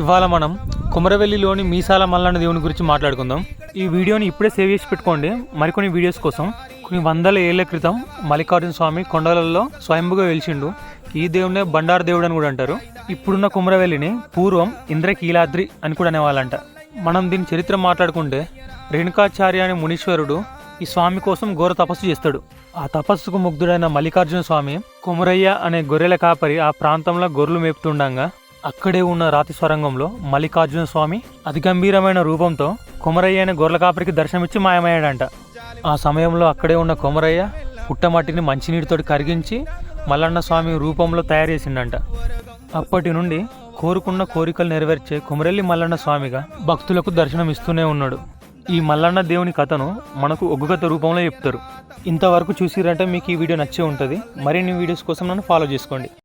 ఇవాళ మనం కుమరవెల్లిలోని మీసాల మల్లన్న దేవుని గురించి మాట్లాడుకుందాం. ఈ వీడియోని ఇప్పుడే సేవ్ చేసి పెట్టుకోండి. మరికొన్ని వీడియోస్ కోసం. కొన్ని వందల ఏళ్ల క్రితం మల్లికార్జున స్వామి కొండలలో స్వయంభుగా వెలిచిండు. ఈ దేవునే బండారు దేవుడు అని కూడా అంటారు. ఇప్పుడున్న కుమరవెల్లిని పూర్వం ఇంద్రకీలాద్రి అని కూడా అనేవాళ్ళంట. మనం దీని చరిత్ర మాట్లాడుకుంటే రేణుకాచార్య అనే మునీశ్వరుడు ఈ స్వామి కోసం ఘోర తపస్సు చేస్తాడు. ఆ తపస్సుకు ముగ్ధుడైన మల్లికార్జున స్వామి కొమరయ్య అనే గొర్రెల కాపరి ఆ ప్రాంతంలో గొర్రెలు మేపుతుండగా అక్కడే ఉన్న రాతి స్వరంగంలో మల్లికార్జున స్వామి అతి గంభీరమైన రూపంతో కొమరయ్య అనే గొర్రెల కాపరికి దర్శనమిచ్చి మాయమయ్యాడంట. ఆ సమయంలో అక్కడే ఉన్న కొమరయ్య పుట్టమట్టిని మంచినీటితోటి కరిగించి మల్లన్న స్వామి రూపంలో తయారు చేసిండంట. అప్పటి నుండి కోరుకున్న కోరికలు నెరవేర్చే కొమరెల్లి మల్లన్న స్వామిగా భక్తులకు దర్శనం ఇస్తూనే ఉన్నాడు. ఈ మల్లన్న దేవుని కథను మనకు ఒగ్గుకథ రూపంలో చెప్తారు. ఇంతవరకు చూసిరంటే మీకు ఈ వీడియో నచ్చే ఉంటుంది. మరిన్ని వీడియోస్ కోసం నన్ను ఫాలో చేసుకోండి.